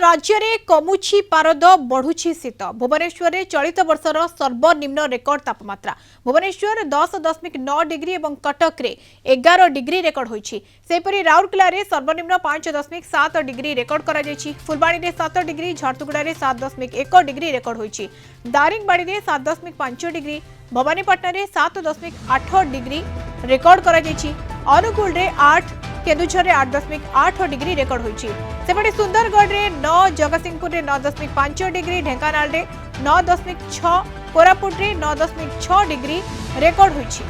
राज्य में कमुची पारद बढ़ुची शीत भुवनेश्वर में चलित वर्षर सर्वनिम्न रेकर्ड तापमात्रा भुवनेश्वर 10.9 डिग्री और कटक रे 11 डिग्री रेकर्ड होईछि। सेपरि राउरकेला रे सर्वनिम्न 5.7 डिग्री रेकर्ड करा जायछि। फुलबाणी रे 7 डिग्री, झारसुगुड़ा रे 7.1 डिग्री रेकर्ड होईछि। दारिंगबाड़ी रे 7.5 डिग्री, भवानीपटना रे 7.8 डिग्री रेकर्ड करा जायछि। अनुगुल रे 8, केन्दुझर 8.8 डिग्री रेकर्ड होईछि। सेपटे सुंदरगढ़ रे 9, जगतसिंहपुर रे 9.5 डिग्री, ढेंकानाल रे 9.6, कोरापुट रे 9.6 डिग्री रेकर्ड होईछि।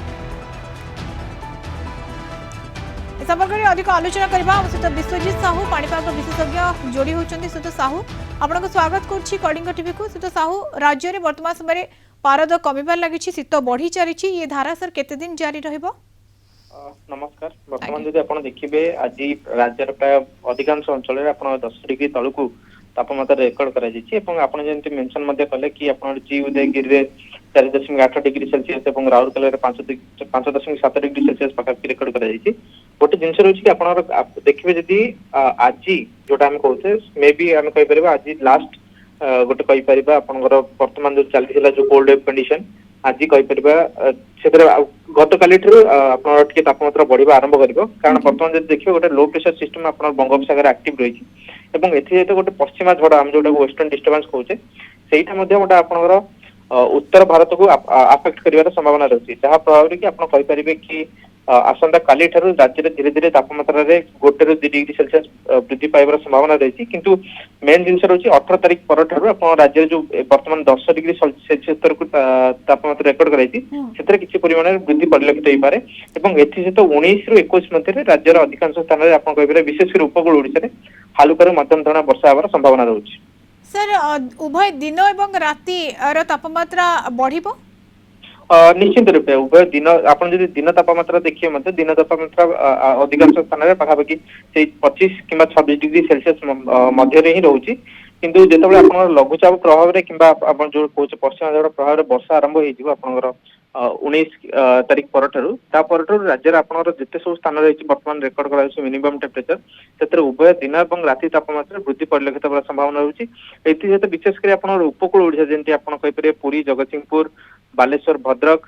इस संपर्क में अधिक आलोचना करबा सहित विश्वजीत साहू पाणीपाग विशेषज्ञ जोड़ी होचंदी। सहित साहू आपनको स्वागत करछि कलिंग टीवी को। सहित साहू राज्य रे वर्तमान समय पारद कमिबार लागिछि, शीत बढ़ी चलिछि, ये धारा सर केते दिन जारी रहइबो? नमस्कार। बर्तमान जदि आपण देखिबे आज राज्यर प्राय अधिकांश अंचल रे आपण 10 डिग्री तळकू तापमात्रा रेकर्ड करा जायछि एवं आपण जेंति मेंशन मध्ये कले कि आपण जी उदयगिरी रे 4.8 डिग्री सेल्सियस एवं राउरकेला रे 5.7 डिग्री सेल्सियस पाखा रेकर्ड करा जायछि। गोटे जिंस रहछि कि आपण देखिबे जदि आज जोटा हम कहते मे बी हम कहि परबा आज लास्ट गोटे कहि परबा आपनकर वर्तमान जो चलथिला जो कोल्ड वेव कंडीशन आज कहि परबा सेतरे गत काली ठुर आपण टिके तापमात्रा बढ़िबा आरंभ करिवो। कारण वर्तमान जदि देखियो गोटे लो प्रेशर सिस्टम आपण बंगोपसागर एक्टिव रहिछि एवं एथि जेते गोटे पश्चिमा झड़ हम जोटा वेस्टर्न डिस्टर्बेंस कहउचे सेटा मध्ये गोटे आपनकर उत्तर भारत को अफेक्ट करिवार संभावना रहछि, जहा प्रभाव रे कि आपण कहि परिबे कि आसंता काली ठुर राज्य रे धीरे धीरे तापमात्रा रे 1 ରୁ 2 डिग्री सेल्सियस वृद्धि पाइबार संभावना रहिछि। किंतु मेन जिंस रहछि 18 तारिख पर ठुर आपण राज्य रे जो वर्तमान 10 डिग्री सेल्सियस तक तापमात्रा रेकर्ड कराइछि सेतरे किछि परिमाण रे वृद्धि परिलक्षित होई पारे एवं एथि से तो 19 ରୁ 21 मध्ये रे राज्य रे अधिकांश स्थान रे आपण कहि परिबे विशेष कर उपकूल ओडिसा रे हालुका रो मध्यम धरणा वर्षा होबार संभावना रहछि। सर उभय दिन एवं राति रो तापमात्रा बढ़िबो? निश्चित रूपे उभय दिन आपण जदि दिन तापमात्रा देखिए मते दिन तापमात्रा अधिकांश स्थान रे पाखापाखि से 25 किंबा 26 डिग्री सेल्सियस मध्य रे ही रहउची। किंतु जेतबेले आपण लघुचाप प्रभाव रे किंबा आपण जो कोच पश्चिम झड़ प्रभाव रे वर्षा आरंभ होई जिवो आपनकर 19 तारिख पर ठरु ता पर ठरु राज्य रे आपनकर जते सब स्थान रे वर्तमान रेकर्ड करा छै मिनिमम टेम्परेचर सेतरे उभय दिन एवं राति तापमात्रा वृद्धि परिलक्षित होबार संभावना रहउची। एथि जेते विशेष कर आपण उपकूल ओडिसा जेंति आपण कहि परे पुरी, जगतसिंहपुर, बालेश्वर, भद्रक,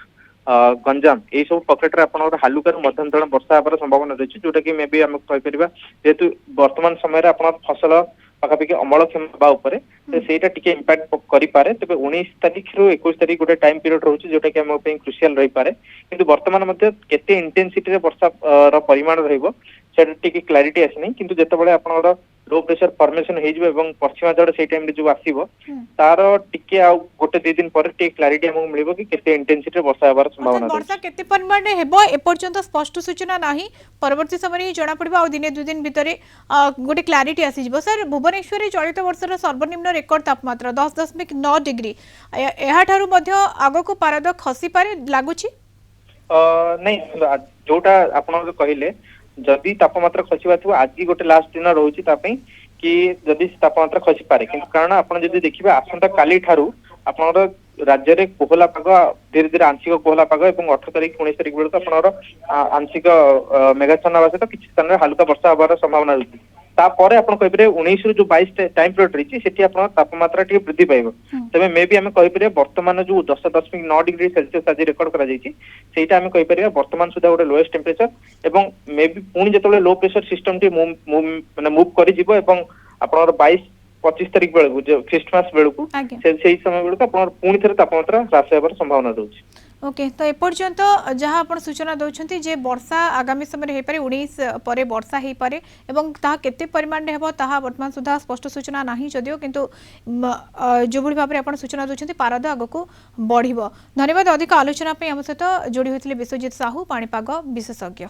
गंजाम ये सब पकेट रे आपण हालुका मध्यम धरण वर्षा होबार संभावना रही जोटा कि मे बी हम कहि परिबा जेतु वर्तमान समय रे आपण फसल पाखापाखि अमलक्षम बा उपरे सेटा टिके इंपैक्ट करि पारे। तबे 19 तारिख रो 21 तारिख गोटे टाइम पीरियड रहउची जोटा कि हम पे क्रुशियल रही पारे। किंतु वर्तमान मध्ये केते इंटेंसिटी रे वर्षा रो परिमाण रहइबो सेटा टिके क्लैरिटी आसनी। किंतु जेतेबेले आपण लो प्रेशर फॉर्मेशन हे जिवो एवं पश्चिमा झड़ से टाइम रे जो आसीबो तार टिके आ गोटे 2 दिन पर टिके क्लैरिटी हमकु मिलिबो कि केते इंटेंसिटी रे वर्षा होबार संभावना है। वर्षा केते परिमाण रे हेबो ए पर्यंत स्पष्ट सूचना नाही, परवर्ती समय रे जणा पड़िबो आ दिने 2 दिन भितरे गोटे क्लैरिटी आसी जिवो। सर भुवनेश्वर रे चलित वर्षर सर्वनिम्न रेकर्ड तापमात्रा 10.9 डिग्री एहा ठारू मध्ये आगो को पारद खसी पारे लागुची? नहीं जोटा आपण कहिले जदि तापमात्रा खसिबा थो आज गोटे लास्ट दिन रहउची तापई कि जदि तापमात्रा खसी पारे। किंतु कारण आपण जदि देखिबा आसंता काली ठारू आपनर राज्य रे कोहला पाग धीरे धीरे आंशिक कोहला पाग एवं 18 तारिख 19 तारिख बेलक आपनर आंशिक मेघाच्छन्न आवास तो किछि स्थान रे हालुका वर्षा होबार संभावना रहउची। तापर आपण कहि परे 19 ରୁ जो 22 टाइम पीरियड रही सेठी आपण तापमात्रा टिके वृद्धि पाइबो। तबे मे बी हम कहि परे वर्तमान जो 10.9 डिग्री सेल्सियस आज रेकर्ड करा जायछि सेटा हम कहि परे वर्तमान सुधा गोटे लोएस्ट टेम्परेचर एवं मे बी पुणी जेतबेले लो प्रेशर सिस्टम टी मूव करि जिवो एवं आपण 22-25 तारिख बेलकु जो क्रिसमस बेलकु सेही समय बेलकु आपण पुणी थरे तापमात्रा ह्रास होबार संभावना रहउछि। ओके तो एपर्यंत जहाँ आप सूचना दौरान जे वर्षा आगामी समय हो पारे 19 पर वर्षा हो पारे एवं ताहा केते परिमाण रे हेबो ताहा वर्तमान सुधा स्पष्ट सूचना नाही जदियो किंतु जो भली भाबरे आपण सूचना दौरान पारद आगको बढ़िबो। धन्यवाद। अधिक आलोचना पे हम सहित जोड़ी होइतिले विश्वजीत साहू पाणीपाग विशेषज्ञ।